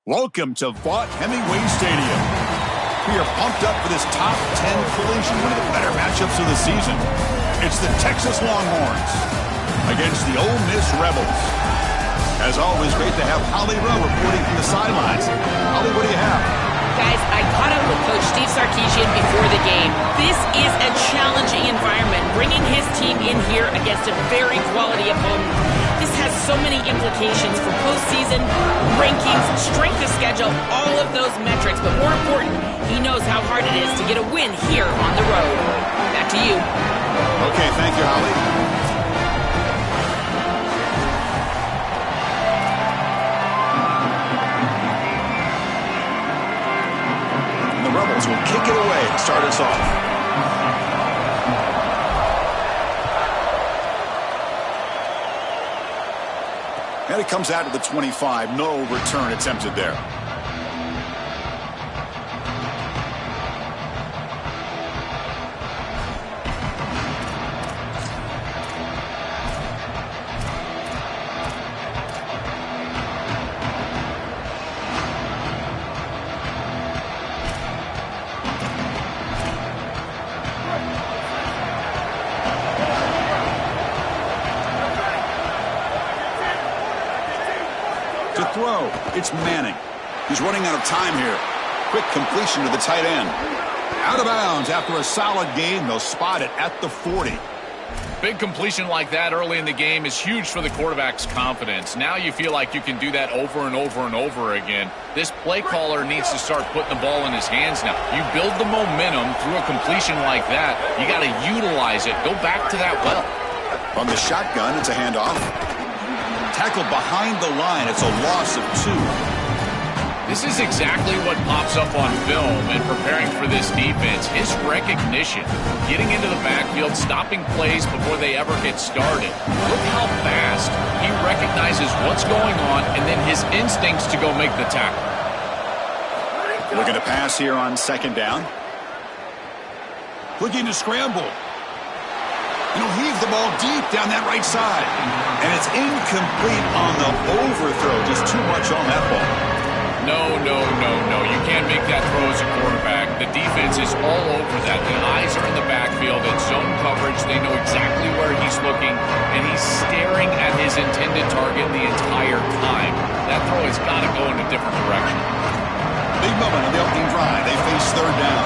Welcome to Vaught Hemingway Stadium. We are pumped up for this top 10 collision, one of the better matchups of the season. It's the Texas Longhorns against the Ole Miss Rebels. As always, great to have Holly Rowe reporting from the sidelines. Holly, what do you have? Guys, I caught up with Coach Steve Sarkisian before the game. This is a challenging environment, bringing his team in here against a very quality opponent. This has so many implications for postseason, rankings, strength of schedule, all of those metrics. But more important, he knows how hard it is to get a win here on the road. Back to you. Okay, thank you, Holly. The Rebels will kick it away to start us off. And it comes out to the 25. No return attempted there. To throw, it's Manning. He's running out of time here. Quick completion to the tight end. Out of bounds after a solid gain. They'll spot it at the 40. Big completion like that early in the game is huge for the quarterback's confidence. Now you feel like you can do that over and over and over again. This play caller needs to start putting the ball in his hands now. You build the momentum through a completion like that. You got to utilize it. Go back to that well. On the shotgun, it's a handoff. Tackled behind the line. It's a loss of 2. This is exactly what pops up on film and preparing for this defense. His recognition, getting into the backfield, stopping plays before they ever get started. Look how fast he recognizes what's going on and then his instincts to go make the tackle. Looking to pass here on second down. Looking to scramble. Heave the ball deep down that right side. And it's incomplete on the overthrow. Just too much on that ball. No. You can't make that throw as a quarterback. The defense is all over that. The eyes are in the backfield. It's zone coverage. They know exactly where he's looking, and he's staring at his intended target the entire time. That throw has got to go in a different direction. Big moment on the opening drive. They face third down.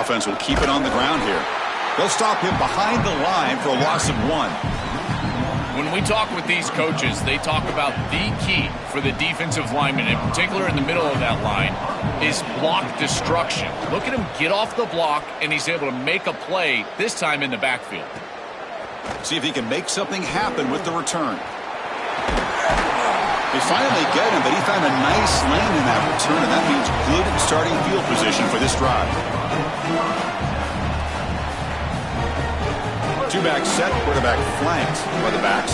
Offense will keep it on the ground here. They'll stop him behind the line for a loss of 1. When we talk with these coaches, they talk about the key for the defensive lineman, in particular in the middle of that line, is block destruction. Look at him get off the block, and he's able to make a play, this time in the backfield. See if he can make something happen with the return. They finally get him, but he found a nice lane in that return, and that means good starting field position for this drive. Two-back set, quarterback flanked by the backs.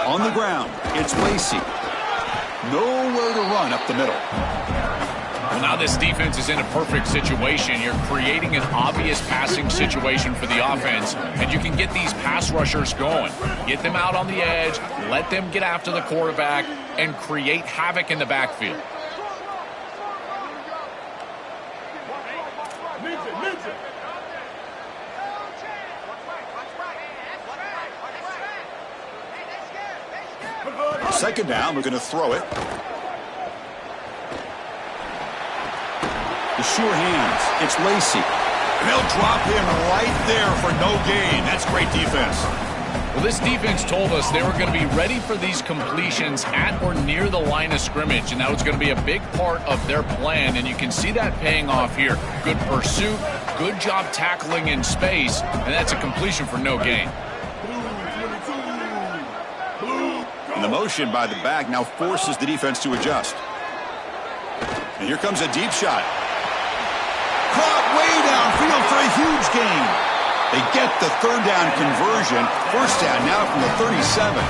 On the ground, it's Lacey. Nowhere to run up the middle. Well, now this defense is in a perfect situation. You're creating an obvious passing situation for the offense, and you can get these pass rushers going. Get them out on the edge, let them get after the quarterback, and create havoc in the backfield. Second down, we're going to throw it. The sure hands, it's Lacey. And they'll drop him right there for no gain. That's great defense. Well, this defense told us they were going to be ready for these completions at or near the line of scrimmage, and that was going to be a big part of their plan, and you can see that paying off here. Good pursuit, good job tackling in space, and that's a completion for no gain. And the motion by the back now forces the defense to adjust. And here comes a deep shot. Caught way downfield for a huge gain. They get the third down conversion. First down now from the 37.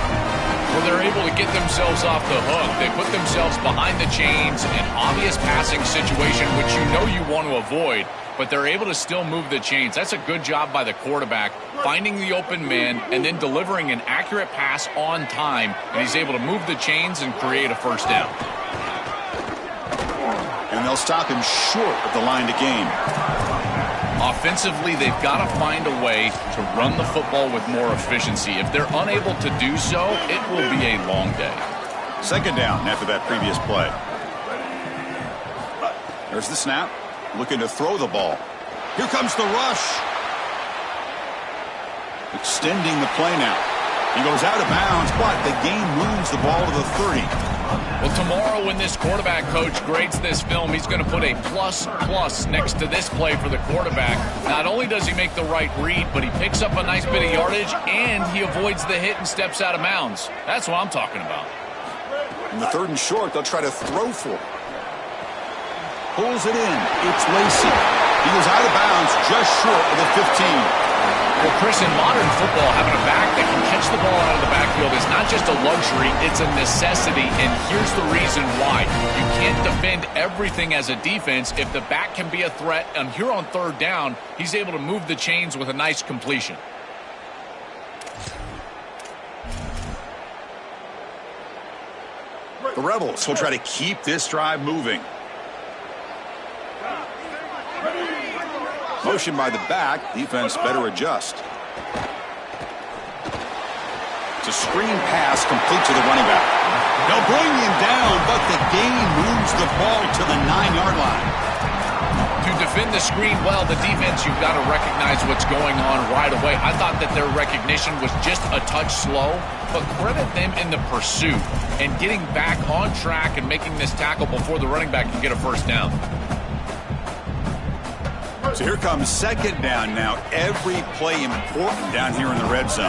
Well, they're able to get themselves off the hook. They put themselves behind the chains, an obvious passing situation, which you know you want to avoid, but they're able to still move the chains. That's a good job by the quarterback, finding the open man and then delivering an accurate pass on time, and he's able to move the chains and create a first down. And they'll stop him short of the line to gain. Offensively, they've got to find a way to run the football with more efficiency. If they're unable to do so, it will be a long day. Second down after that previous play. There's the snap. Looking to throw the ball. Here comes the rush. Extending the play now. He goes out of bounds, but the game moves the ball to the 30. Well, tomorrow when this quarterback coach grades this film, he's going to put a plus next to this play for the quarterback. Not only does he make the right read, but he picks up a nice bit of yardage, and he avoids the hit and steps out of bounds. That's what I'm talking about. In the third and short, they'll try to throw for it. Pulls it in. It's Lacy. He goes out of bounds just short of the 15. Well, Chris, in modern football, having a back that can catch the ball out of the backfield is not just a luxury, it's a necessity, and here's the reason why. You can't defend everything as a defense if the back can be a threat, and here on third down, he's able to move the chains with a nice completion. The Rebels will try to keep this drive moving. Motion by the back. Defense better adjust. It's a screen pass complete to the running back. They'll bring him down, but the game moves the ball to the 9-yard line. To defend the screen well, the defense, you've got to recognize what's going on right away. I thought that their recognition was just a touch slow, but credit them in the pursuit and getting back on track and making this tackle before the running back can get a first down. So here comes second down now. Every play important down here in the red zone.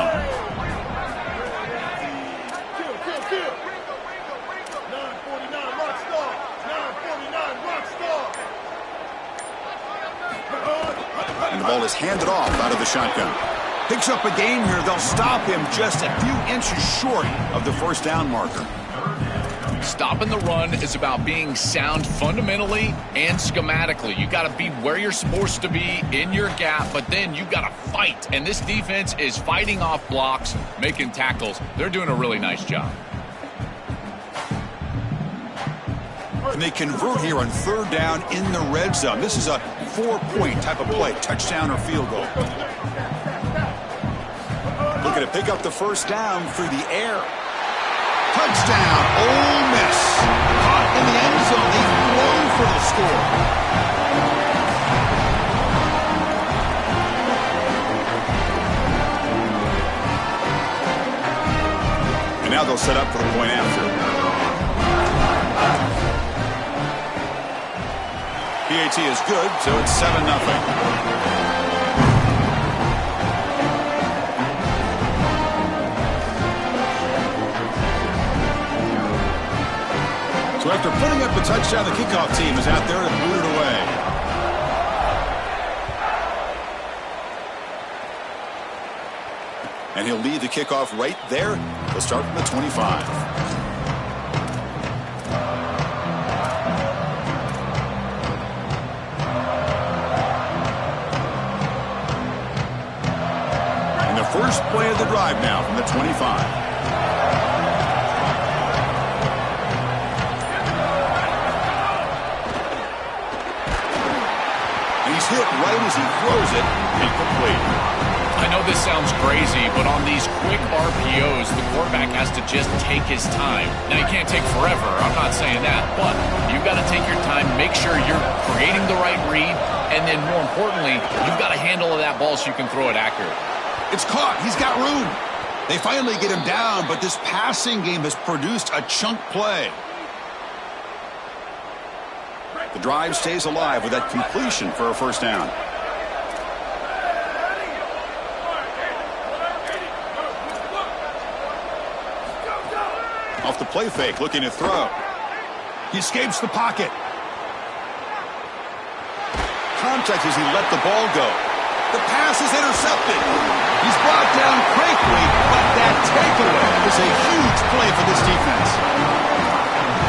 And the ball is handed off out of the shotgun. Picks up a gain here. They'll stop him just a few inches short of the first down marker. Stopping the run is about being sound fundamentally and schematically. You got to be where you're supposed to be in your gap, but then you got to fight. And this defense is fighting off blocks, making tackles. They're doing a really nice job. And they convert here on third down in the red zone. This is a 4-point type of play, touchdown or field goal. Looking to pick up the first down through the air. Touchdown, Ole Miss. Caught in the end zone. They've blown for the score. And now they'll set up for the point after. PAT is good, so it's 7-0. So after putting up a touchdown, the kickoff team is out there to boot it away. And he'll lead the kickoff right there. He'll start from the 25. And the first play of the drive now from the 25. Hit right as he throws it, incomplete. I know this sounds crazy, but on these quick RPOs, the quarterback has to just take his time. Now, you can't take forever. I'm not saying that, but you've got to take your time, make sure you're creating the right read, and then more importantly, you've got a handle of that ball so you can throw it accurate. It's caught. He's got room. They finally get him down, but this passing game has produced a chunk play. The drive stays alive with that completion for a first down. Off the play fake, looking to throw. He escapes the pocket. Contact as he let the ball go. The pass is intercepted. He's brought down quickly, but that takeaway is a huge play for this defense.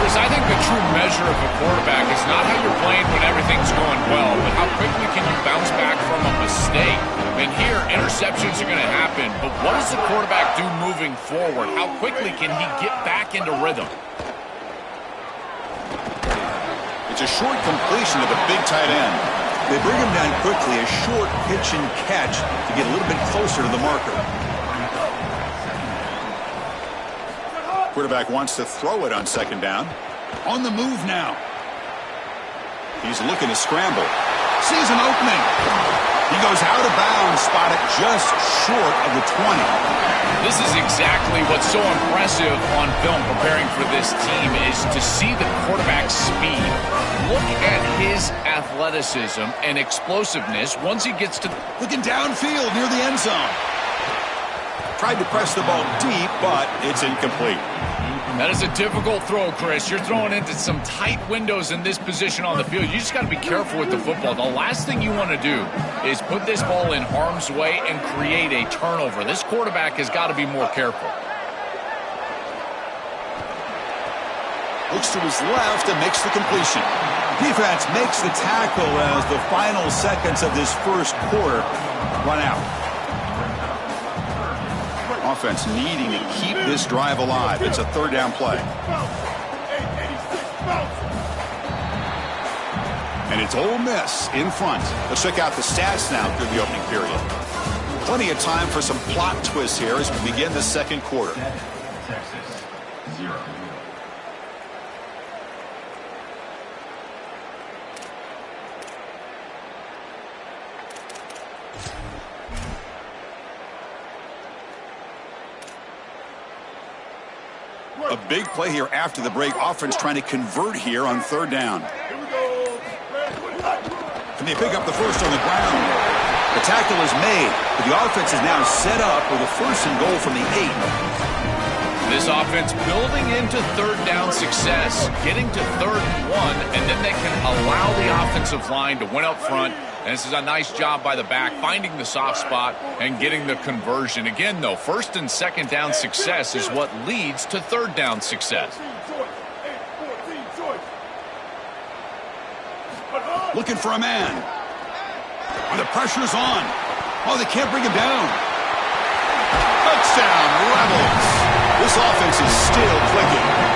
Chris, I think the true measure of a quarterback is not how you're playing when everything's going well, but how quickly can you bounce back from a mistake. And here, interceptions are going to happen, but what does the quarterback do moving forward? How quickly can he get back into rhythm? It's a short completion to the big tight end. They bring him down quickly, a short pitch and catch to get a little bit closer to the marker. Quarterback wants to throw it on second down. On the move now. He's looking to scramble. Sees an opening. He goes out of bounds, spotted just short of the 20. This is exactly what's so impressive on film preparing for this team is to see the quarterback's speed. Look at his athleticism and explosiveness once he gets to... Looking downfield near the end zone. Tried to press the ball deep, but it's incomplete. That is a difficult throw, Chris. You're throwing into some tight windows in this position on the field. You just got to be careful with the football. The last thing you want to do is put this ball in harm's way and create a turnover. This quarterback has got to be more careful. Looks to his left and makes the completion. Defense makes the tackle as the final seconds of this first quarter run out. Offense needing to keep this drive alive. It's a third down play. And it's Ole Miss in front. Let's check out the stats now through the opening period. Plenty of time for some plot twists here as we begin the second quarter. Texas, 0. A big play here after the break. Offense trying to convert here on third down. Can they pick up the first on the ground? The tackle is made, but the offense is now set up with a first and goal from the 8. This offense building into third down success, getting to 3rd and 1, and then they can allow the offensive line to win up front. And this is a nice job by the back, finding the soft spot and getting the conversion. Again, though, 1st and 2nd down success is what leads to 3rd down success. Looking for a man. And the pressure's on. Oh, they can't bring him down. Touchdown, Rebels. This offense is still clicking.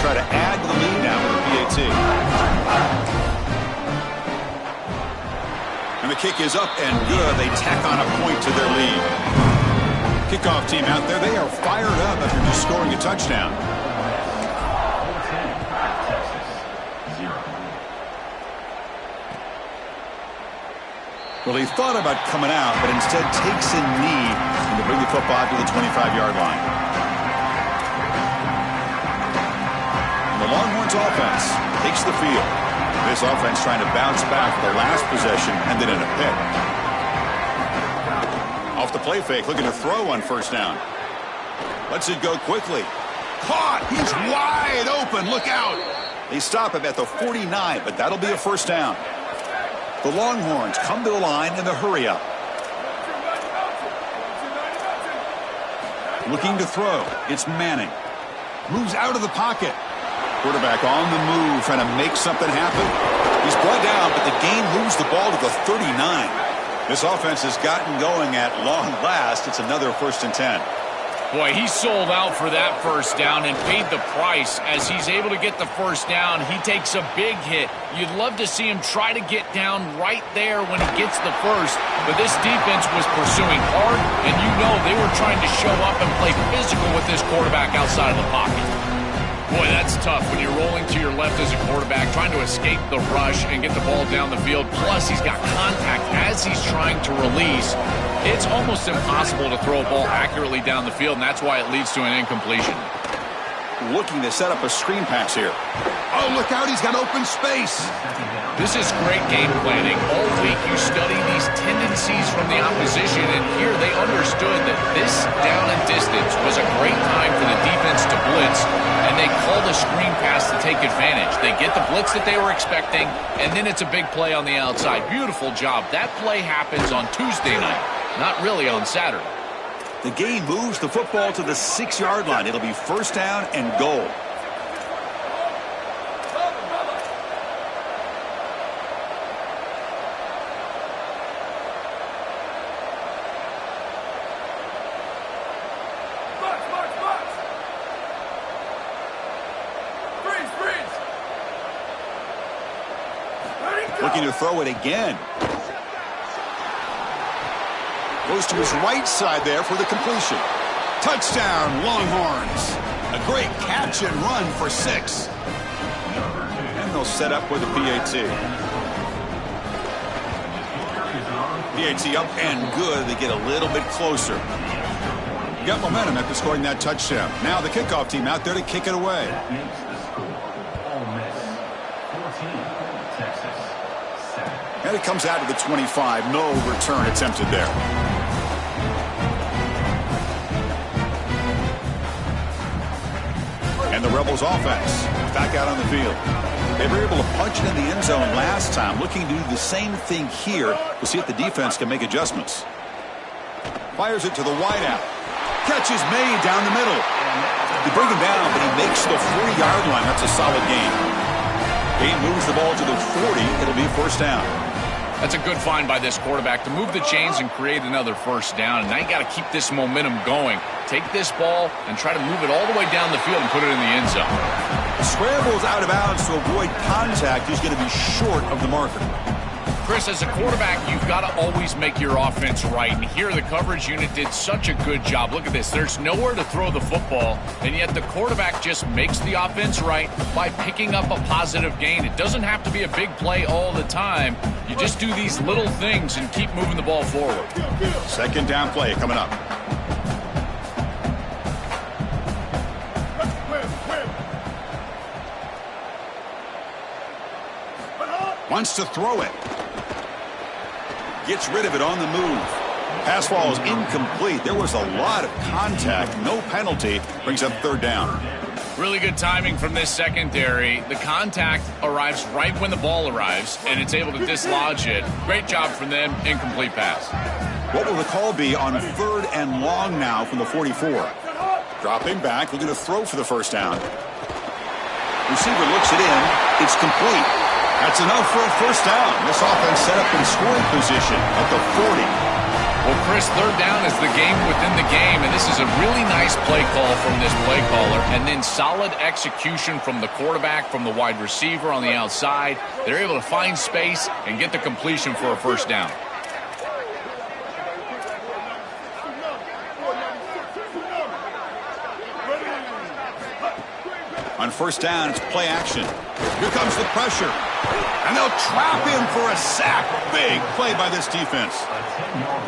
Try to add to the lead now with the PAT. And the kick is up and good. They tack on a point to their lead. Kickoff team out there. They are fired up after just scoring a touchdown. Texas, 0. Well, he thought about coming out, but instead takes a knee and to bring the football to the 25-yard line. The Longhorns offense takes the field. This offense trying to bounce back the last possession, ended in a pick. Off the play fake, looking to throw on first down. Lets it go quickly. Caught! He's wide open. Look out! They stop him at the 49, but that'll be a first down. The Longhorns come to the line in the hurry up. Looking to throw. It's Manning. Moves out of the pocket. Quarterback on the move, trying to make something happen. He's brought down, but the game moves the ball to the 39. This offense has gotten going at long last. It's another 1st and 10. Boy, he sold out for that first down and paid the price. As he's able to get the first down, he takes a big hit. You'd love to see him try to get down right there when he gets the first, but this defense was pursuing hard, and you know they were trying to show up and play physical with this quarterback outside of the pocket. Boy, that's tough when you're rolling to your left as a quarterback, trying to escape the rush and get the ball down the field. Plus, he's got contact as he's trying to release. It's almost impossible to throw a ball accurately down the field, and that's why it leads to an incompletion. Looking to set up a screen pass here. Oh, look out, he's got open space. This is great game planning. All week you study these tendencies from the opposition, and here they understood that this This down and distance was a great time for the defense to blitz, and they called a screen pass to take advantage. They get the blitz that they were expecting, and then it's a big play on the outside. Beautiful job. That play happens on Tuesday night, not really on Saturday. The game moves the football to the 6-yard line. It'll be first down and goal. Looking to throw it again. Goes to his right side there for the completion. Touchdown, Longhorns. A great catch and run for 6. And they'll set up with a PAT. PAT up and good. They get a little bit closer. Got momentum after scoring that touchdown. Now the kickoff team out there to kick it away. And it comes out to the 25. No return attempted there. And the Rebels offense back out on the field. They were able to punch it in the end zone last time. Looking to do the same thing here to see if the defense can make adjustments. Fires it to the wideout. Catch is made down the middle. They bring him down, but he makes the 40-yard line. That's a solid gain. Game moves the ball to the 40. It'll be first down. That's a good find by this quarterback to move the chains and create another first down. And now you got to keep this momentum going. Take this ball and try to move it all the way down the field and put it in the end zone. Scrambles out of bounds to avoid contact. He's going to be short of the marker. Chris, as a quarterback, you've got to always make your offense right. And here the coverage unit did such a good job. Look at this. There's nowhere to throw the football, and yet the quarterback just makes the offense right by picking up a positive gain. It doesn't have to be a big play all the time. You just do these little things and keep moving the ball forward. Second down play coming up. Wants to throw it. Gets rid of it on the move. Pass ball is incomplete. There was a lot of contact. No penalty. Brings up third down. Really good timing from this secondary. The contact arrives right when the ball arrives, and it's able to dislodge it. Great job from them. Incomplete pass. What will the call be on third and long now from the 44? Dropping back, looking to throw for the first down. Receiver looks it in. It's complete. That's enough for a first down. This offense set up in scoring position at the 40. Well, Chris, third down is the game within the game, and this is a really nice play call from this play caller, and then solid execution from the quarterback, from the wide receiver on the outside. They're able to find space and get the completion for a first down. On first down, it's play action. Here comes the pressure. And they'll trap him for a sack. Big play by this defense.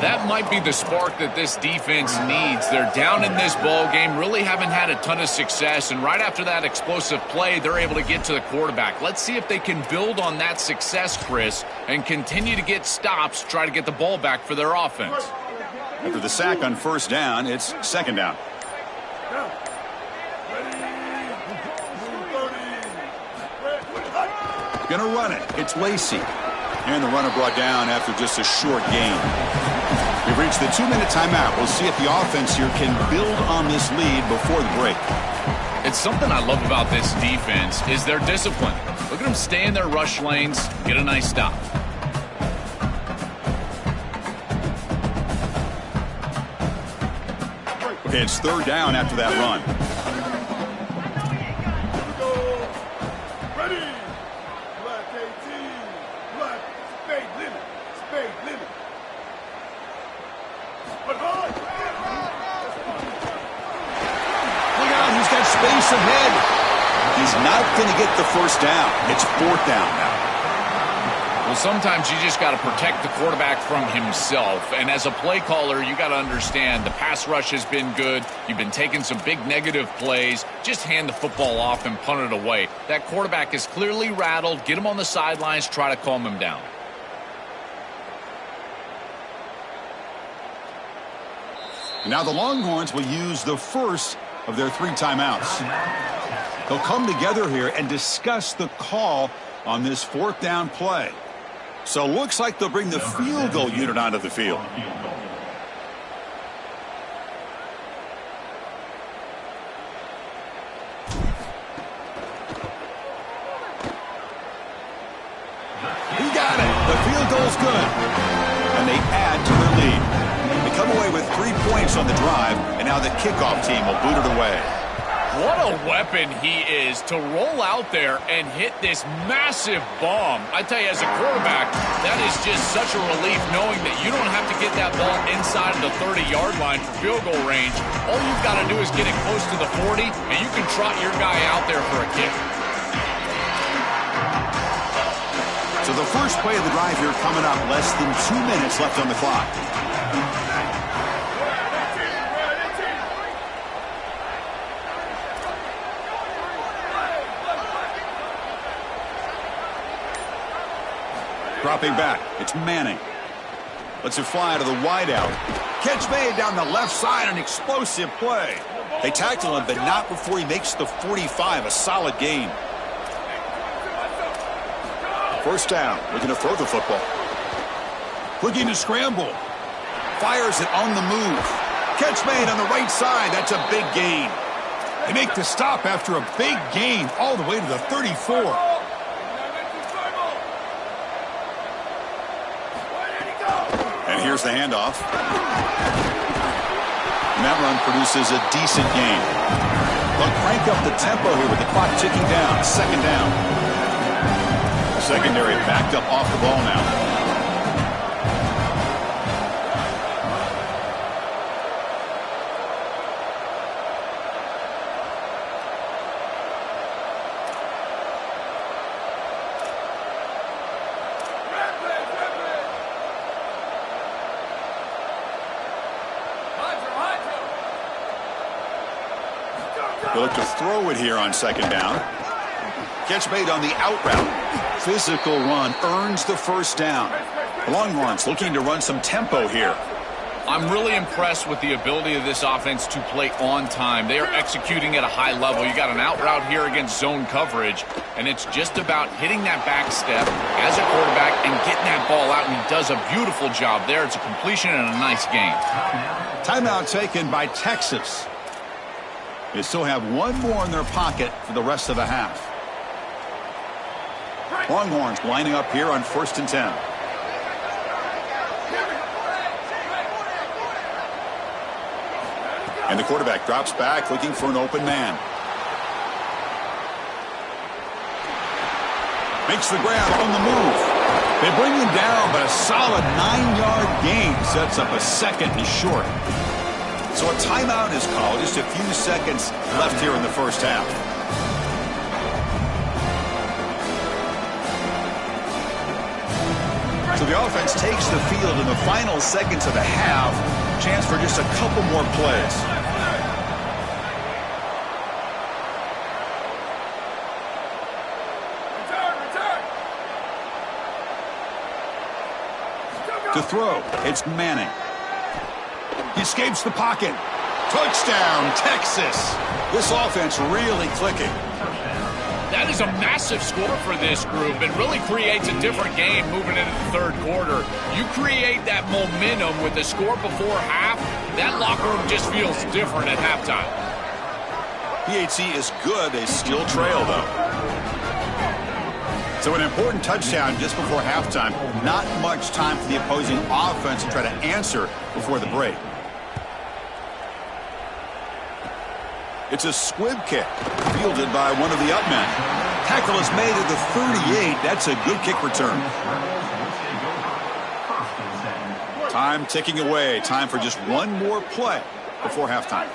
That might be the spark that this defense needs. They're down in this ball game, really haven't had a ton of success, and right after that explosive play, they're able to get to the quarterback. Let's see if they can build on that success, Chris, and continue to get stops, try to get the ball back for their offense. After the sack on first down, it's second down. Going to run it. It's Lacey. And the runner brought down after just a short gain. We've reached the 2-minute timeout. We'll see if the offense here can build on this lead before the break. It's something I love about this defense is their discipline. Look at them stay in their rush lanes, get a nice stop. Okay, it's third down after that run. Space ahead. He's not going to get the first down. It's fourth down now. Well, sometimes you just got to protect the quarterback from himself. And as a play caller, you got to understand the pass rush has been good. You've been taking some big negative plays. Just hand the football off and punt it away. That quarterback is clearly rattled. Get him on the sidelines. Try to calm him down. Now the Longhorns will use the first of their 3 timeouts. They'll come together here and discuss the call on this 4th down play. So looks like they'll bring the field goal unit onto the field. He got it. The field goal's good. And they add to their lead. They come away with 3 points on the drive, and now the kickoff team will boot it away. What a weapon he is to roll out there and hit this massive bomb. I tell you, as a quarterback, that is just such a relief knowing that you don't have to get that ball inside of the 30-yard line for field goal range. All you've got to do is get it close to the 40, and you can trot your guy out there for a kick. So the first play of the drive here coming up, less than 2 minutes left on the clock. Dropping back, it's Manning. Lets it fly to the wideout. Catch made down the left side, an explosive play. They tackle him, but not before he makes the 45, a solid gain. First down, looking to throw the football. Looking to scramble. Fires it on the move. Catch made on the right side, that's a big gain. They make the stop after a big gain all the way to the 34. And here's the handoff. And that run produces a decent gain. They'll crank up the tempo here with the clock ticking down. 2nd down. The secondary backed up off the ball now. They look to throw it here on 2nd down. Catch made on the out route. Physical run earns the first down. The Longhorns looking to run some tempo here. I'm really impressed with the ability of this offense to play on time. They are executing at a high level. You got an out route here against zone coverage, and it's just about hitting that back step as a quarterback and getting that ball out, and he does a beautiful job there. It's a completion and a nice game. Timeout taken by Texas. They still have 1 more in their pocket for the rest of the half. Longhorns lining up here on 1st and 10. And the quarterback drops back looking for an open man. Makes the grab on the move. They bring him down, but a solid 9-yard gain sets up a 2nd and short. So a timeout is called. Just a few seconds left here in the first half. So the offense takes the field in the final seconds of the half. Chance for just a couple more plays. To throw, it's Manning. He escapes the pocket. Touchdown, Texas. This offense really clicking. That is a massive score for this group and really creates a different game moving into the 3rd quarter. You create that momentum with the score before half, that locker room just feels different at halftime. PHC is good. They still trail, though. So an important touchdown just before halftime. Not much time for the opposing offense to try to answer before the break. It's a squib kick, fielded by one of the up men. Tackle is made at the 38. That's a good kick return. Time ticking away. Time for just 1 more play before halftime.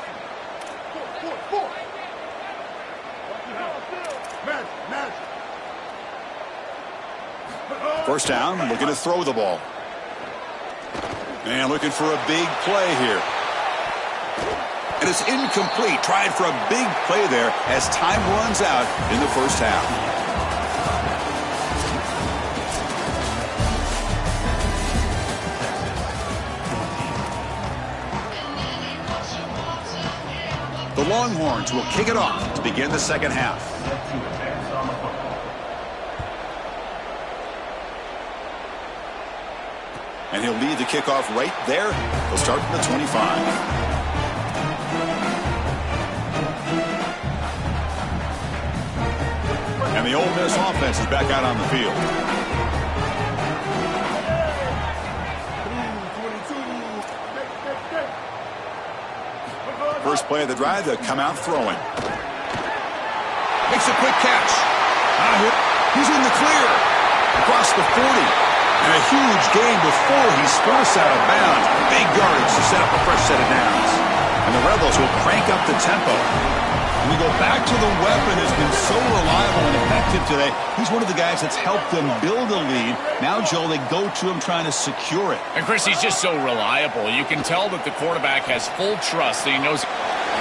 First down, looking to throw the ball. And looking for a big play here. And it's incomplete. Tried for a big play there as time runs out in the first half. The Longhorns will kick it off to begin the second half. And he'll lead the kickoff right there. He'll start from the 25. And the Ole Miss offense is back out on the field. First play of the drive, they'll come out throwing. Makes a quick catch. He's in the clear. Across the 40. And a huge gain before he's forced out of bounds. Big yardage to set up a fresh set of downs. And the Rebels will crank up the tempo. We go back to the weapon has been so reliable and effective today. He's one of the guys that's helped them build a lead. Now, Joel, they go to him trying to secure it. And, Chris, he's just so reliable. You can tell that the quarterback has full trust that he knows.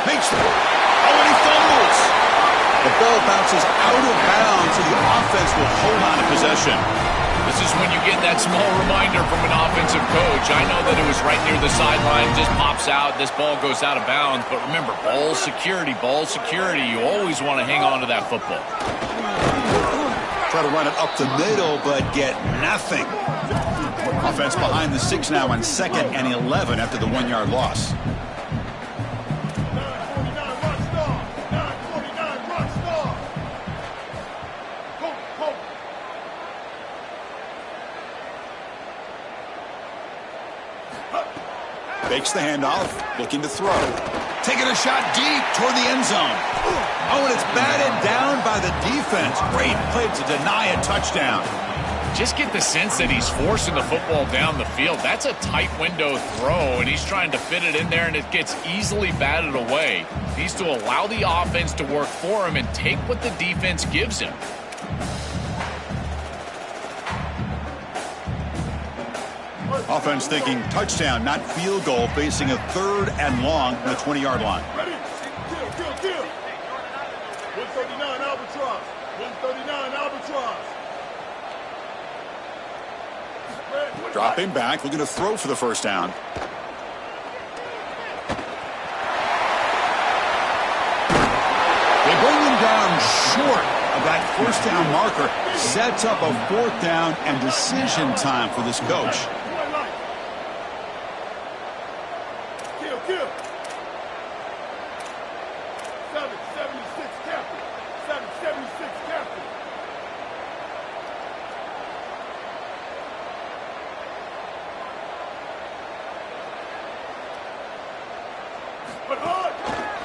Makes it. Oh, and he fumbles. The ball bounces out of bounds, so the offense will hold on to possession. This is when you get that small reminder from an offensive coach. I know that it was right near the sideline, just pops out, this ball goes out of bounds. But remember, ball security. You always want to hang on to that football. Try to run it up the middle, but get nothing. Offense behind the 6 now on 2nd and 11 after the 1-yard loss. Fakes the handoff, looking to throw. Taking a shot deep toward the end zone. Oh, and it's batted down by the defense. Great play to deny a touchdown. Just get the sense that he's forcing the football down the field. That's a tight window throw, and he's trying to fit it in there, and it gets easily batted away. He needs to allow the offense to work for him and take what the defense gives him. Offense thinking touchdown, not field goal, facing a 3rd and long from the 20-yard line. Ready? Kill. 139 Albatross. 139 Albatross. Dropping back, looking to throw for the first down. They bring him down short of that first down marker. Sets up a 4th down and decision time for this coach. Kill. 776 captain. 776 captain.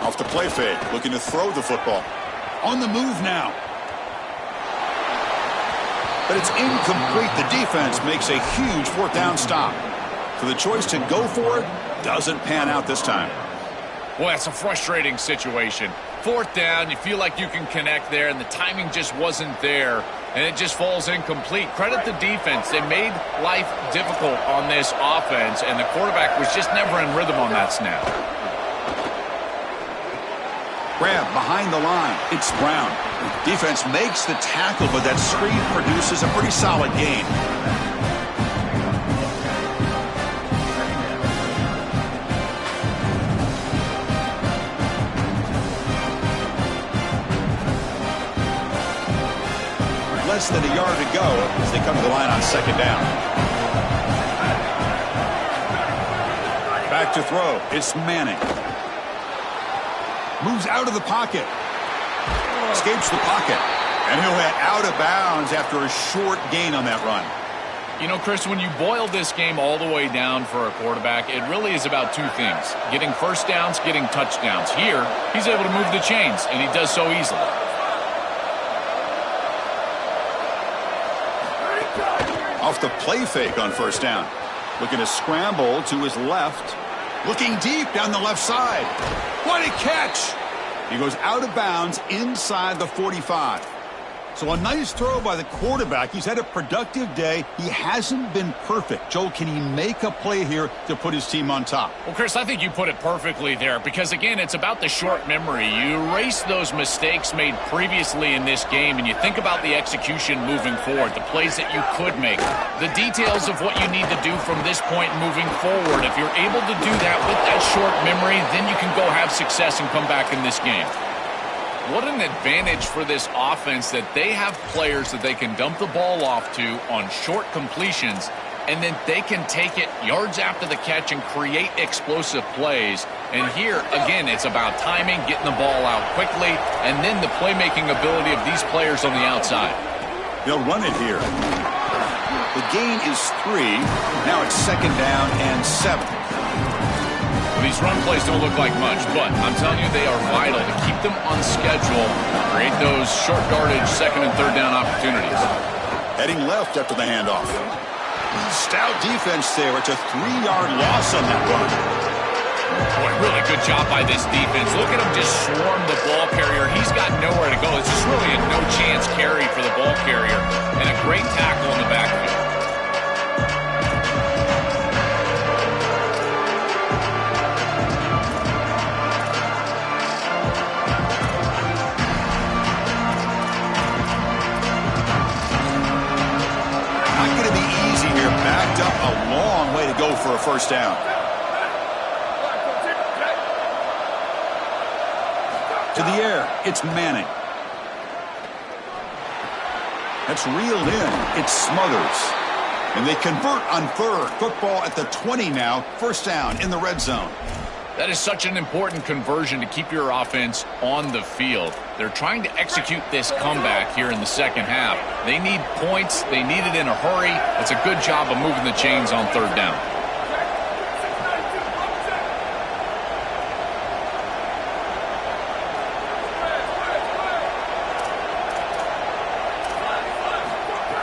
Off the play fake, looking to throw the football. On the move now. But it's incomplete. The defense makes a huge 4th down stop. So the choice to go for it doesn't pan out this time. Boy, that's a frustrating situation. 4th down, you feel like you can connect there, and the timing just wasn't there, and it just falls incomplete. Credit the defense. They made life difficult on this offense, and the quarterback was just never in rhythm on that snap. Grab behind the line. It's Brown. Defense makes the tackle, but that screen produces a pretty solid gain. Less than a yard to go as they come to the line on 2nd down. Back to throw. It's Manning. Moves out of the pocket. Escapes the pocket. And he'll head out of bounds after a short gain on that run. You know, Chris, when you boil this game all the way down for a quarterback, it really is about 2 things. Getting first downs, getting touchdowns. Here, he's able to move the chains, and he does so easily. Off the play fake on 1st down. Looking to scramble to his left. Looking deep down the left side. What a catch! He goes out of bounds inside the 45. So a nice throw by the quarterback. He's had a productive day. He hasn't been perfect. Joel, can he make a play here to put his team on top? Well, Chris, I think you put it perfectly there because, again, it's about the short memory. You erase those mistakes made previously in this game, and you think about the execution moving forward, the plays that you could make, the details of what you need to do from this point moving forward. If you're able to do that with that short memory, then you can go have success and come back in this game. What an advantage for this offense that they have players that they can dump the ball off to on short completions, and then they can take it yards after the catch and create explosive plays. And here, again, it's about timing, getting the ball out quickly, and then the playmaking ability of these players on the outside. They'll run it here. The gain is 3. Now it's 2nd down and 7. These run plays don't look like much, but I'm telling you they are vital to keep them on schedule, create those short yardage 2nd and 3rd down opportunities. Heading left after the handoff. Stout defense there. It's a 3-yard loss on that run. Boy, really good job by this defense. Look at him just swarm the ball carrier. He's got nowhere to go. It's just really a no-chance carry for the ball carrier, and a great tackle in the backfield. Backed up a long way to go for a 1st down. To the air, it's Manning. That's reeled in. It's Smothers. And they convert on 3rd. Football at the 20 now. 1st down in the red zone. That is such an important conversion to keep your offense on the field. They're trying to execute this comeback here in the 2nd half. They need points. They need it in a hurry. It's a good job of moving the chains on 3rd down.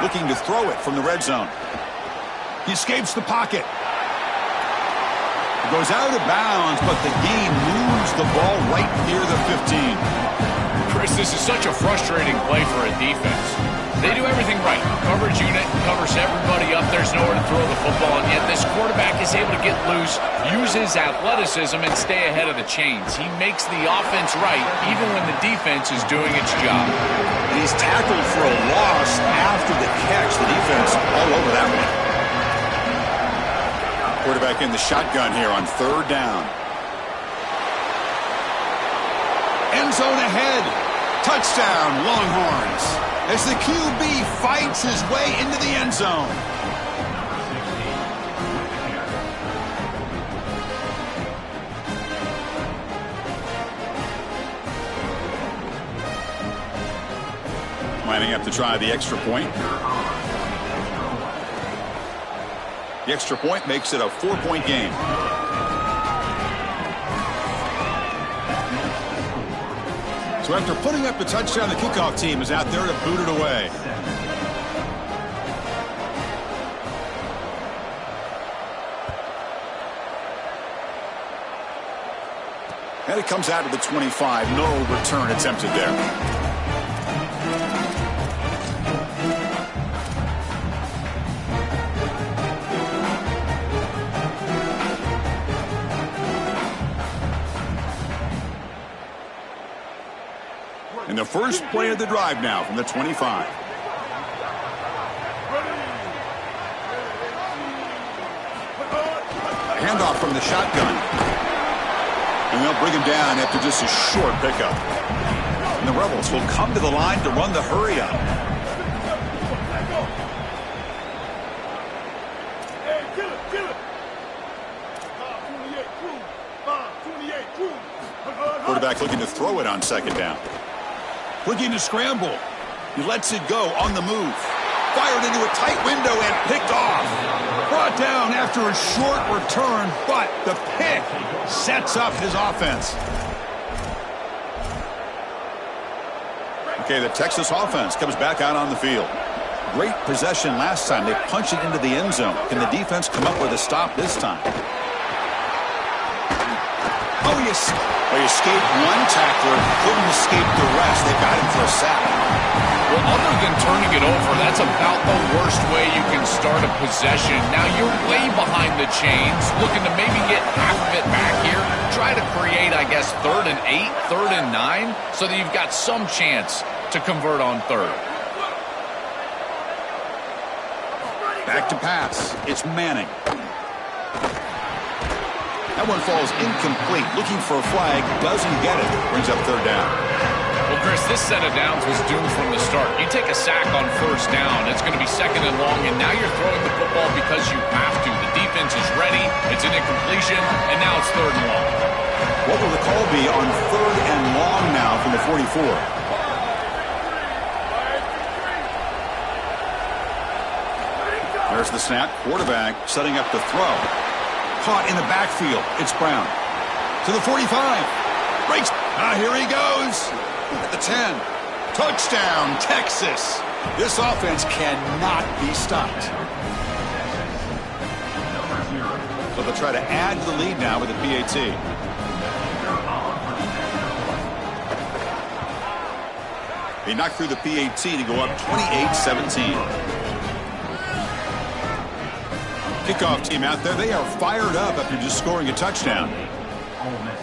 Looking to throw it from the red zone. He escapes the pocket. Goes out of bounds, but the gain moves the ball right near the 15. Chris, this is such a frustrating play for a defense. They do everything right. Coverage unit covers everybody up. There's nowhere to throw the football, and yet this quarterback is able to get loose, use his athleticism, and stay ahead of the chains. He makes the offense right, even when the defense is doing its job. And he's tackled for a loss after the catch. The defense all over that one. Quarterback in the shotgun here on 3rd down. End zone ahead. Touchdown, Longhorns. As the QB fights his way into the end zone. Lining up to try the extra point. The extra point makes it a 4-point game. So after putting up the touchdown, the kickoff team is out there to boot it away. And it comes out to the 25. No return attempted there. And the first play of the drive now from the 25. Handoff from the shotgun. And they'll bring him down after just a short pickup. And the Rebels will come to the line to run the hurry up. Quarterback looking to throw it on 2nd down. Looking to scramble. He lets it go on the move. Fired into a tight window and picked off. Brought down after a short return, but the pick sets up his offense. Okay, the Texas offense comes back out on the field. Great possession last time. They punched it into the end zone. Can the defense come up with a stop this time? Oh, he escaped one tackler, couldn't escape the rest. They got him for a sack. Well, other than turning it over, that's about the worst way you can start a possession. Now, you're way behind the chains, looking to maybe get half of it back here. Try to create, I guess, 3rd and 8, 3rd and 9, so that you've got some chance to convert on 3rd. Back to pass. It's Manning. That one falls incomplete. Looking for a flag. Doesn't get it. Brings up 3rd down. Well, Chris, this set of downs was doomed from the start. You take a sack on 1st down, it's going to be 2nd and long, and now you're throwing the football because you have to. The defense is ready, it's an incompletion, and now it's 3rd and long. What will the call be on 3rd and long now from the 44? There's the snap. Quarterback setting up the throw. Caught in the backfield. It's Brown. To the 45. Breaks. Here he goes. At the 10. Touchdown, Texas. This offense cannot be stopped. So they'll try to add to the lead now with the PAT. He knocked through the PAT to go up 28-17. Kickoff team out there. They are fired up after just scoring a touchdown. Ole Miss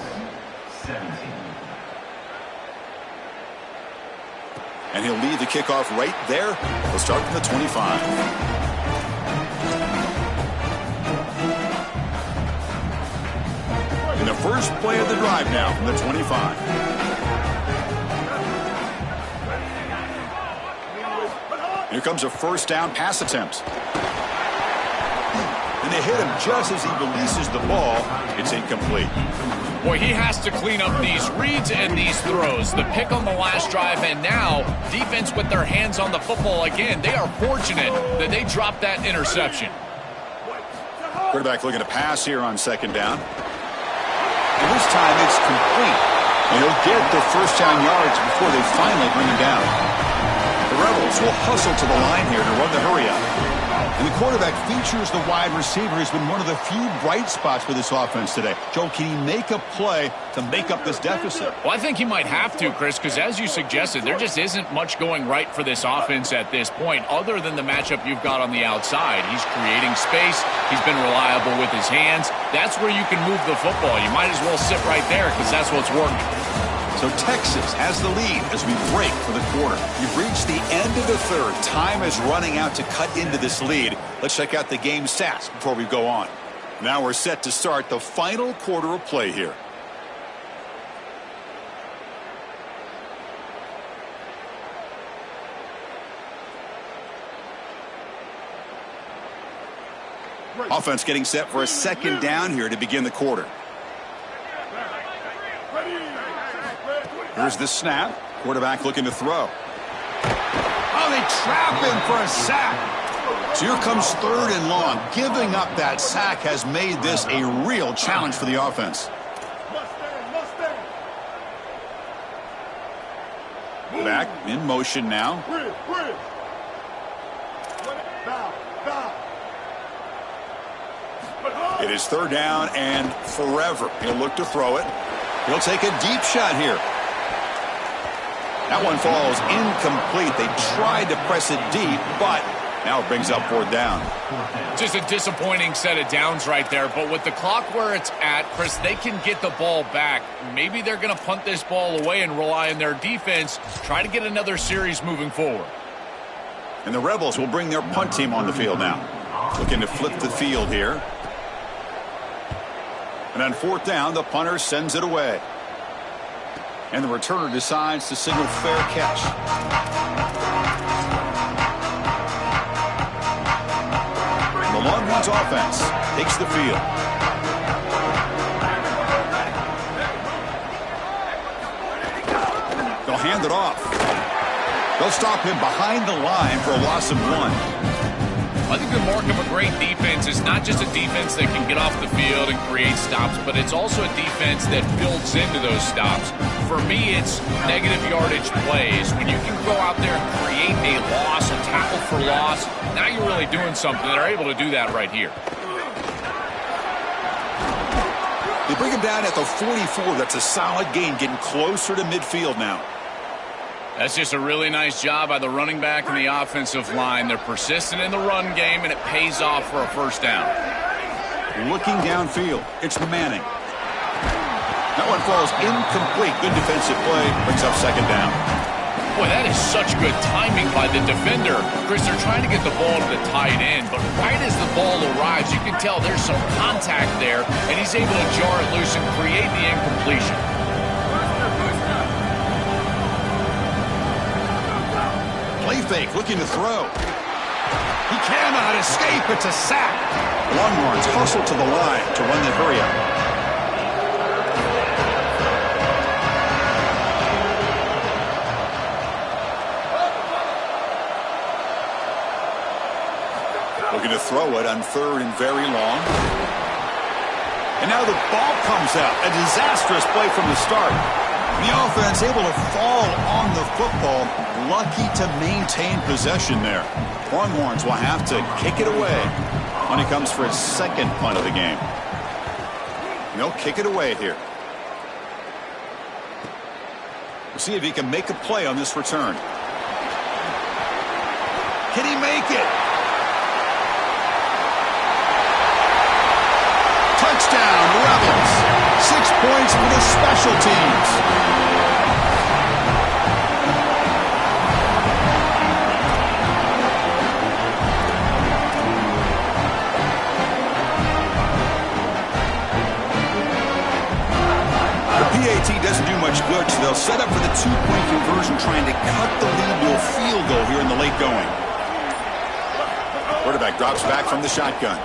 17. And he'll lead the kickoff right there. He'll start from the 25. In the first play of the drive now from the 25. Here comes a 1st down pass attempt. And they hit him just as he releases the ball. It's incomplete. Boy, he has to clean up these reads and these throws. The pick on the last drive, and now defense with their hands on the football again. They are fortunate that they dropped that interception. Quarterback looking to pass here on 2nd down. And this time it's complete. And he'll get the 1st down yards before they finally bring him down. The Rebels will hustle to the line here to run the hurry up. And the quarterback features the wide receiver. Has been one of the few bright spots for this offense today. Joe, can he make a play to make up this deficit? Well, I think he might have to, Chris, because as you suggested, there just isn't much going right for this offense at this point, other than the matchup you've got on the outside. He's creating space. He's been reliable with his hands. That's where you can move the football. You might as well sit right there because that's what's working. So Texas has the lead as we break for the quarter. We've reached the end of the 3rd. Time is running out to cut into this lead. Let's check out the game stats before we go on. Now we're set to start the final quarter of play here. Offense getting set for a 2nd down here to begin the quarter. Here's the snap. Quarterback looking to throw. Oh, they trap him for a sack. So here comes 3rd and long. Giving up that sack has made this a real challenge for the offense. Back in motion now. It is 3rd down and forever. He'll look to throw it. He'll take a deep shot here. That one falls incomplete. They tried to press it deep, but now it brings up 4th down. Just a disappointing set of downs right there, but with the clock where it's at, Chris, they can get the ball back. Maybe they're going to punt this ball away and rely on their defense, try to get another series moving forward. And the Rebels will bring their punt team on the field now. Looking to flip the field here. And on 4th down, the punter sends it away. And the returner decides to signal fair catch. The Longhorns offense takes the field. They'll hand it off. They'll stop him behind the line for a loss of 1. I think the mark of a great defense is not just a defense that can get off the field and create stops, but it's also a defense that builds into those stops. For me, it's negative yardage plays. When you can go out there and create a loss, a tackle for loss, now you're really doing something. They're able to do that right here. They bring him down at the 44. That's a solid gain, getting closer to midfield now. That's just a really nice job by the running back and the offensive line. They're persistent in the run game, and it pays off for a first down. Looking downfield, it's Manning. That one falls incomplete. Good defensive play, brings up second down. Boy, that is such good timing by the defender. Chris, they're trying to get the ball to the tight end, but right as the ball arrives, you can tell there's some contact there, and he's able to jar it loose and create the incompletion. Play fake, looking to throw. He cannot escape. It's a sack. Longhorns hustle to the line to run the hurry up. Looking to throw it on third and very long. And now the ball comes out. A disastrous play from the start. The offense able to fall on the football. Lucky to maintain possession there. Longhorns will have to kick it away when it comes for his second punt of the game. They'll kick it away here. We'll see if he can make a play on this return. Can he make it? Touchdown, Rebels. 6 points for the special teams. The PAT doesn't do much good, so they'll set up for the 2-point conversion, trying to cut the lead to a field goal here in the late going. Quarterback drops back from the shotgun.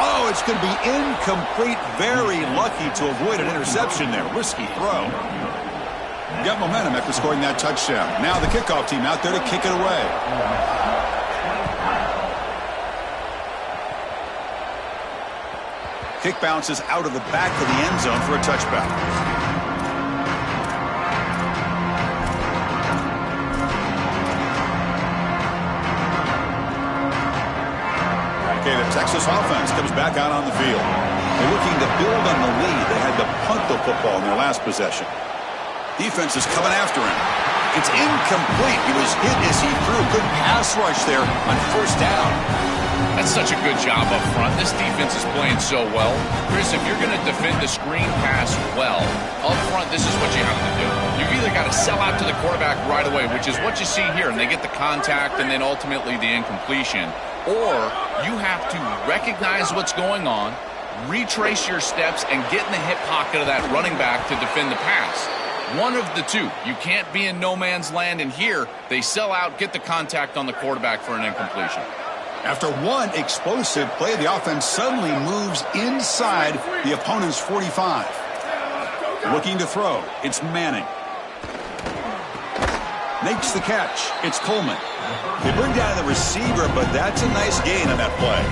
Oh, it's going to be incomplete. Very lucky to avoid an interception there. Risky throw. Got momentum after scoring that touchdown. Now the kickoff team out there to kick it away. Kick bounces out of the back of the end zone for a touchback. Okay, the Texas offense comes back out on the field. They're looking to build on the lead. They had to punt the football in their last possession. Defense is coming after him. It's incomplete. He was hit as he threw. Good pass rush there on first down. That's such a good job up front. This defense is playing so well. Chris, if you're going to defend the screen pass well, up front, this is what you have to do. You've either got to sell out to the quarterback right away, which is what you see here, and they get the contact and then ultimately the incompletion. Or you have to recognize what's going on, retrace your steps, and get in the hip pocket of that running back to defend the pass. One of the two. You can't be in no man's land, and here they sell out, get the contact on the quarterback for an incompletion. After one explosive play, the offense suddenly moves inside the opponent's 45. Looking to throw. It's Manning. Makes the catch. It's Coleman. They bring down the receiver, but that's a nice gain on that play.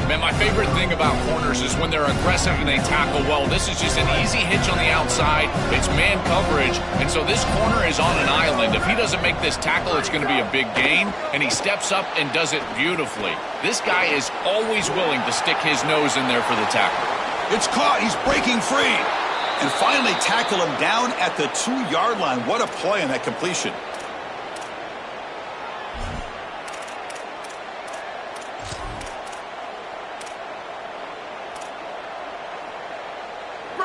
Man, my favorite thing about corners is when they're aggressive and they tackle well. This is just an easy hitch on the outside. It's man coverage, and so this corner is on an island. If he doesn't make this tackle, it's going to be a big gain, and he steps up and does it beautifully. This guy is always willing to stick his nose in there for the tackle. It's caught. He's breaking free. And finally tackle him down at the 2-yard line. What a play on that completion.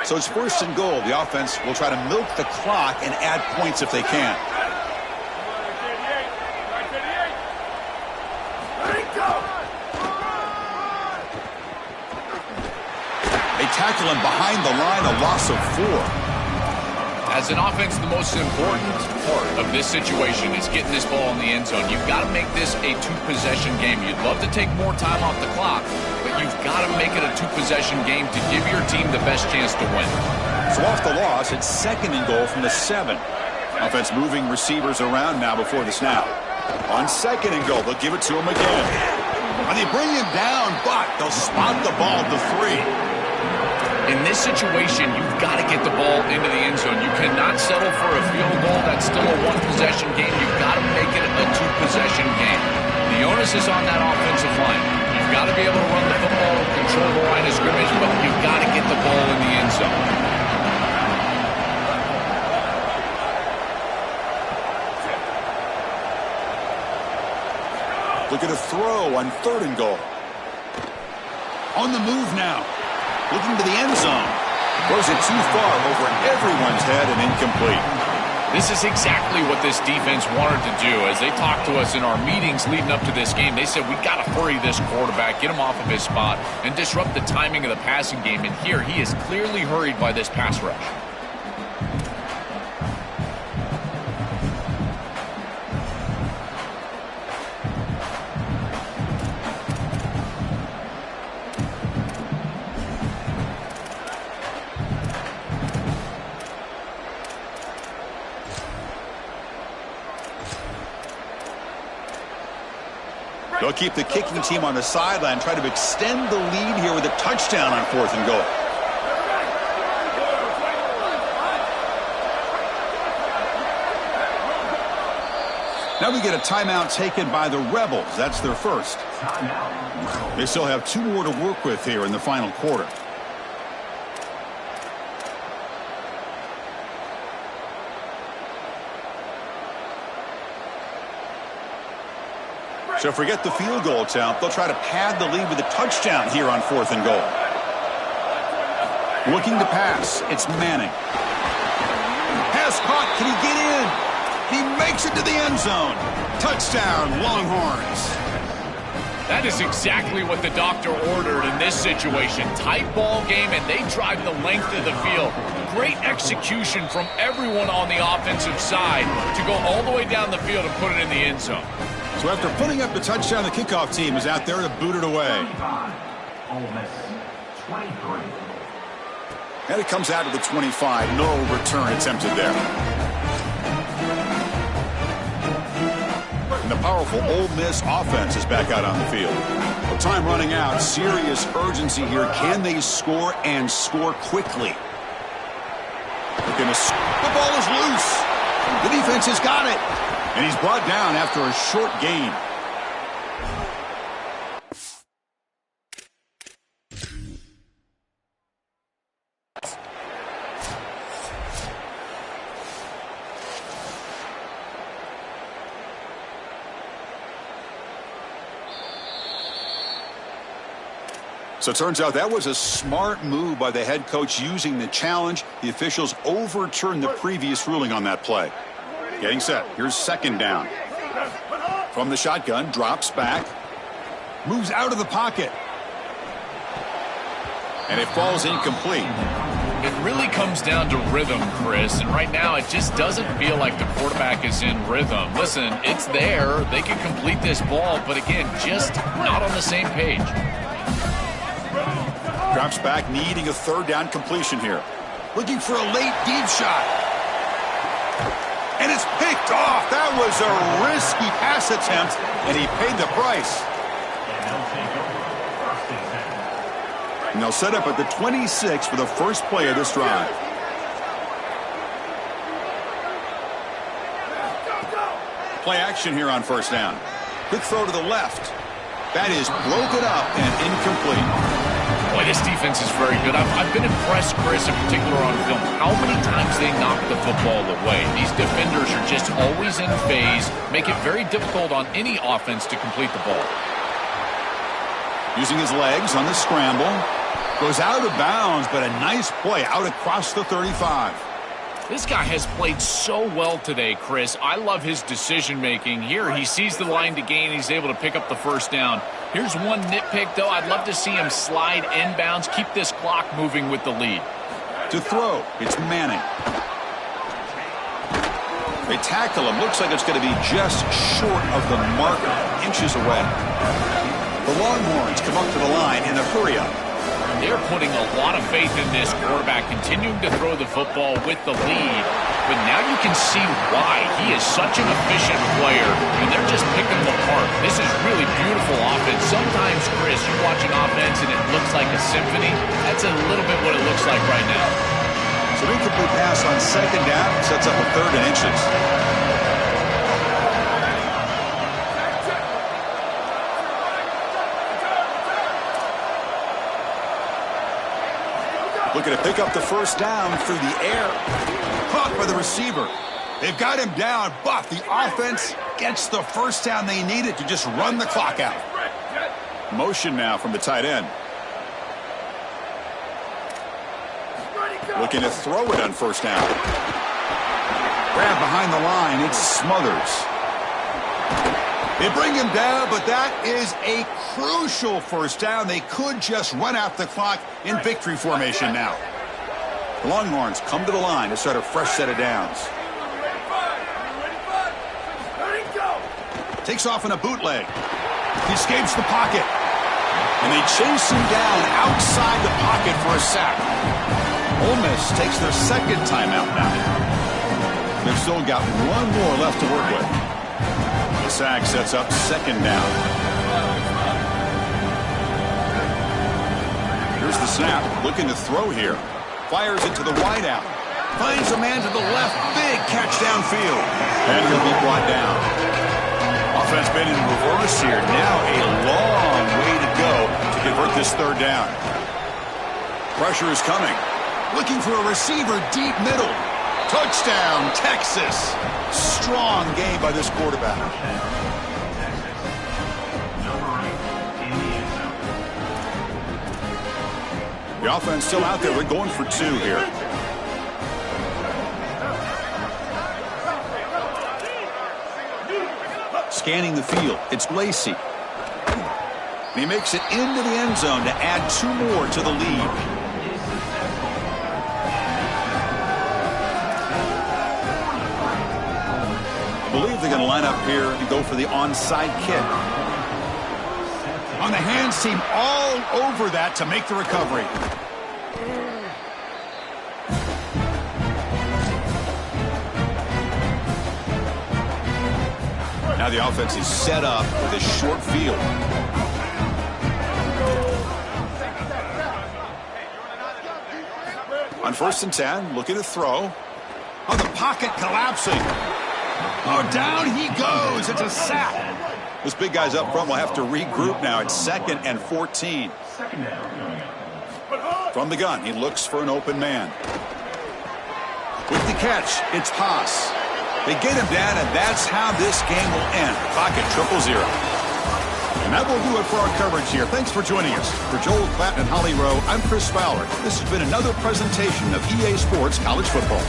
So it's first and goal. The offense will try to milk the clock and add points if they can. They tackle him behind the line, a loss of 4. As an offense, the most important part of this situation is getting this ball in the end zone. You've got to make this a 2-possession game. You'd love to take more time off the clock, but you've got to make it a 2-possession game to give your team the best chance to win. So off the loss, it's second and goal from the 7. Offense moving receivers around now before the snap. On second and goal, they'll give it to him again. And they bring him down, but they'll spot the ball at the 3. In this situation, you've got to get the ball into the end zone. You cannot settle for a field goal. That's still a 1-possession game. You've got to make it a 2-possession game. The onus is on that offensive line. You've got to be able to run the football, control the line of scrimmage, but you've got to get the ball in the end zone. Look at a throw on 3rd and goal. On the move now. Looking to the end zone. Throws it too far over everyone's head and incomplete. This is exactly what this defense wanted to do. As they talked to us in our meetings leading up to this game, they said, we got to hurry this quarterback, get him off of his spot, and disrupt the timing of the passing game. And here, he is clearly hurried by this pass rush. They'll keep the kicking team on the sideline, try to extend the lead here with a touchdown on 4th and goal. Now we get a timeout taken by the Rebels. That's their first. They still have 2 more to work with here in the final quarter. So forget the field goal attempt. They'll try to pad the lead with a touchdown here on 4th and goal. Looking to pass. It's Manning. Pass caught. Can he get in? He makes it to the end zone. Touchdown, Longhorns. That is exactly what the doctor ordered in this situation. Tight ball game, and they drive the length of the field. Great execution from everyone on the offensive side to go all the way down the field and put it in the end zone. So after putting up the touchdown, the kickoff team is out there to boot it away. Ole Miss, 23. And it comes out to the 25. No return attempted there. And the powerful Ole Miss offense is back out on the field. Well, time running out. Serious urgency here. Can they score and score quickly? The ball is loose. The defense has got it. And he's brought down after a short gain. So it turns out that was a smart move by the head coach using the challenge. The officials overturned the previous ruling on that play. Getting set. Here's 2nd down. From the shotgun, drops back. Moves out of the pocket. And it falls incomplete. It really comes down to rhythm, Chris, and right now it just doesn't feel like the quarterback is in rhythm. Listen, it's there. They can complete this ball, but again, just not on the same page. Drops back, needing a 3rd down completion here. Looking for a late deep shot. And it's picked off. That was a risky pass attempt, and he paid the price. And they'll set up at the 26 for the first play of this drive. Play action here on 1st down. Quick throw to the left. That is broken up and incomplete. Boy, this defense is very good. I've been impressed, Chris, in particular on film, how many times they knock the football away. These defenders are just always in phase, make it very difficult on any offense to complete the ball. Using his legs on the scramble. Goes out of bounds, but a nice play out across the 35. This guy has played so well today, Chris. I love his decision-making. Here, he sees the line to gain. He's able to pick up the 1st down. Here's one nitpick, though. I'd love to see him slide inbounds, keep this clock moving with the lead. To throw, it's Manning. They tackle him. Looks like it's going to be just short of the marker, inches away. The Longhorns come up to the line in a hurry-up. They're putting a lot of faith in this quarterback, continuing to throw the football with the lead. But now you can see why. He is such an efficient player, and they're just picking him apart. This is really beautiful offense. Sometimes, Chris, you watch an offense and it looks like a symphony. That's a little bit what it looks like right now. So incomplete pass on 2nd down sets up a 3rd and inches. Looking to pick up the first down through the air. Caught by the receiver. They've got him down, but the offense gets the first down they needed to just run the clock out. Motion now from the tight end. Looking to throw it on first down. Grab behind the line. It's Smothers. They bring him down, but that is a crucial first down. They could just run out the clock in victory formation now. The Longhorns come to the line to start a fresh set of downs. Takes off in a bootleg. He escapes the pocket. And they chase him down outside the pocket for a sack. Ole Miss takes their second timeout now. They've still got one more left to work with. The sack sets up second down. Here's the snap. Looking to throw here. Fires it to the wideout. Finds a man to the left. Big catch downfield. And he'll be brought down. Offense been in reverse here. Now a long way to go to convert this third down. Pressure is coming. Looking for a receiver deep middle. Touchdown, Texas. Strong game by this quarterback. The offense still out there. We're going for two here. Scanning the field. It's Lacey. And he makes it into the end zone to add two more to the lead. I believe they're going to line up here and go for the onside kick. On the hands team, all over that to make the recovery. Now the offense is set up with a short field. On 1st and 10, looking to throw. Oh, the pocket collapsing. Oh, down he goes. It's a sack. This big guy's up front will have to regroup now. It's 2nd and 14. From the gun, he looks for an open man. With the catch, it's Haas. They get him down, and that's how this game will end. Clock at 0-0. And that will do it for our coverage here. Thanks for joining us. For Joel Klatt and Holly Rowe, I'm Chris Fowler. This has been another presentation of EA Sports College Football.